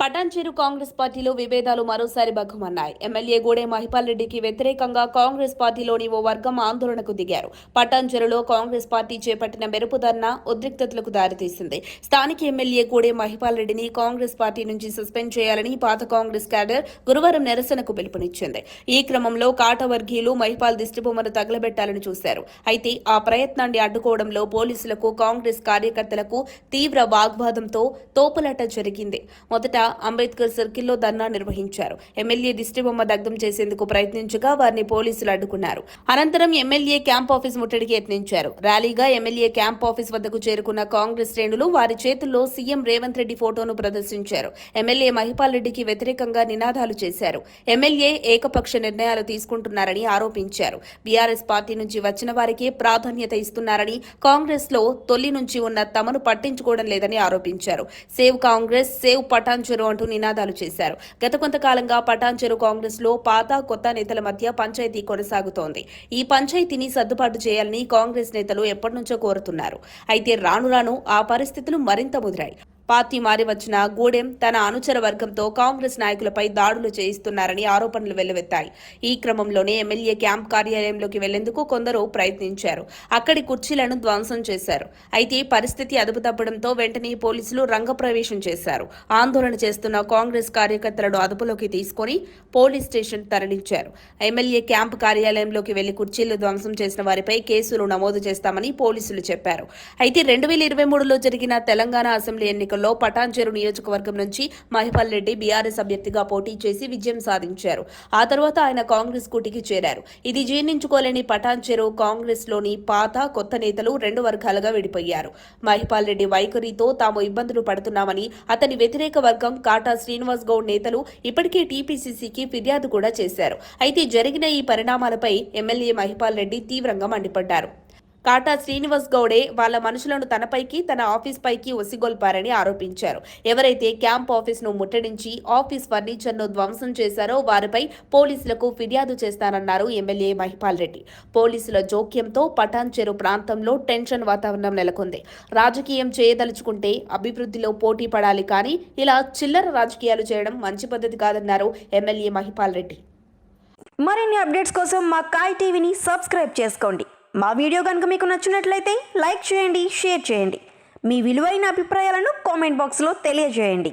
పటాన్చెరు కాంగ్రెస్ పార్టీలో విభేదాలు మరోసారి భగ్గుమన్నాయి. ఎమ్మెల్యే గూడెం మహిపాల్ రెడ్డికి వ్యతిరేకంగా కాంగ్రెస్ పార్టీలోని ఓ వర్గం ఆందోళనకు దిగారు. పటాన్చెరులో కాంగ్రెస్ పార్టీ చేపట్టిన మెరుపు ధర్నా ఉద్రిక్తతలకు దారితీసింది. స్థానిక ఎమ్మెల్యే గూడెం మహిపాల్ రెడ్డిని కాంగ్రెస్ పార్టీ నుంచి సస్పెండ్ చేయాలని పాత కాంగ్రెస్ క్యాడర్ గురువారం నిరసనకు పిలుపునిచ్చింది. ఈ క్రమంలో కాటవర్గీయులు మహిపాల్ దిష్టిబొమ్మను తగలబెట్టాలని చూశారు. అయితే ఆ ప్రయత్నాన్ని అడ్డుకోవడంలో పోలీసులకు కాంగ్రెస్ కార్యకర్తలకు తీవ్ర వాగ్వాదంతో తోపులాట జరిగింది. మొదట అంబేద్కర్ సర్కిల్లో ధర్నా నిర్వహించారు. ఎమ్మెల్యే దిష్టిబొమ్మ దగ్ధం చేసేందుకు ప్రయత్నించగా వారిని పోలీసులు అడ్డుకున్నారు. అనంతరం ఎమ్మెల్యే క్యాంప్ ఆఫీస్ ముట్టడికి యత్నించారు. ర్యాలీగా ఎమ్మెల్యే క్యాంప్ ఆఫీస్ వద్దకు చేరుకున్న కాంగ్రెస్ శ్రేణులు వారి చేతుల్లో సీఎం రేవంత్ రెడ్డి ఫోటోను ప్రదర్శించారు. ఎమ్మెల్యే మహిపాల్ రెడ్డికి వ్యతిరేకంగా నినాదాలు చేశారు. ఎమ్మెల్యే ఏకపక్ష నిర్ణయాలు తీసుకుంటున్నారని ఆరోపించారు. బీఆర్ఎస్ పార్టీ నుంచి వచ్చిన వారికే ప్రాధాన్యత ఇస్తున్నారని, కాంగ్రెస్ లో తొలి నుంచి ఉన్న తమను పట్టించుకోవడం లేదని ఆరోపించారు. సేవ్ కాంగ్రెస్, సేవ్ పటాన్చెరు అంటూ నినాదాలు చేశారు. గత కొంతకాలంగా పటాన్చెరు కాంగ్రెస్ లో పాత కొత్త నేతల మధ్య పంచాయతీ కొనసాగుతోంది. ఈ పంచాయతీని సర్దుబాటు చేయాలని కాంగ్రెస్ నేతలు ఎప్పటినుంచో కోరుతున్నారు. అయితే రాను రాను ఆ పరిస్థితులు మరింత ముదిరాయి. పార్టీ మారి వచ్చిన గూడెం తన అనుచర వర్గంతో కాంగ్రెస్ నాయకులపై దాడులు చేయిస్తున్నారని ఆరోపణలు వెల్లువెత్తాయి. ఈ క్రమంలోనే ఎమ్మెల్యే క్యాంప్ కార్యాలయంలోకి వెళ్లేందుకు కొందరు ప్రయత్నించారు. అక్కడి కుర్చీలను ధ్వంసం చేశారు. అయితే పరిస్థితి అదుపు తప్పడంతో వెంటనే పోలీసులు రంగప్రవేశం చేశారు. ఆందోళన చేస్తున్న కాంగ్రెస్ కార్యకర్తలను అదుపులోకి తీసుకుని పోలీస్ స్టేషన్ తరలించారు. ఎమ్మెల్యే క్యాంప్ కార్యాలయంలోకి వెళ్లి కుర్చీలు ధ్వంసం చేసిన వారిపై కేసులు నమోదు చేస్తామని పోలీసులు చెప్పారు. అయితే 2023లో జరిగిన తెలంగాణ అసెంబ్లీ ఎన్నికల్లో పటాన్చెరు నియోజకవర్గం నుంచి మహిపాల్ రెడ్డి బీఆర్ఎస్ అభ్యర్థిగా పోటీ చేసి విజయం సాధించారు. ఆ తర్వాత ఆయన కాంగ్రెస్ కూటికి చేరారు. ఇది జీర్ణించుకోలేని పటాన్చెరు కాంగ్రెస్ లోని పాత కొత్త నేతలు రెండు వర్గాలుగా విడిపోయారు. మహిపాల్ రెడ్డి వైఖరితో తాము ఇబ్బందులు పడుతున్నామని అతని వ్యతిరేక వర్గం కాటా శ్రీనివాస్ గౌడ్ నేతలు ఇప్పటికే టీపీసీసీకి ఫిర్యాదు కూడా చేశారు. అయితే జరిగిన ఈ పరిణామాలపై ఎమ్మెల్యే మహిపాల్ రెడ్డి తీవ్రంగా మండిపడ్డారు. కాటా శ్రీనివాస్ గౌడే వాళ్ల మనుషులను తనపైకి, తన ఆఫీస్ పైకి ఒసిగొల్పారని ఆరోపించారు. ఎవరైతే క్యాంప్ ఆఫీస్ను ముట్టడించి ఆఫీస్ ఫర్నిచర్ను ధ్వంసం చేశారో వారిపై పోలీసులకు ఫిర్యాదు చేస్తానన్నారు ఎమ్మెల్యే మహిపాల్ రెడ్డి. పోలీసుల జోక్యంతో పటాన్చెరు ప్రాంతంలో టెన్షన్ వాతావరణం నెలకొంది. రాజకీయం చేయదలుచుకుంటే అభివృద్ధిలో పోటీ పడాలి, కానీ ఇలా చిల్లర రాజకీయాలు చేయడం మంచి పద్ధతి కాదన్నారు ఎమ్మెల్యే మహిపాల్ రెడ్డి. మరిన్ని అప్డేట్స్ కోసం మా కాయ్ టీవీని సబ్స్క్రైబ్ చేసుకోండి. మా వీడియో కనుక మీకు నచ్చినట్లయితే లైక్ చేయండి, షేర్ చేయండి. మీ విలువైన అభిప్రాయాలను కామెంట్ బాక్స్లో తెలియజేయండి.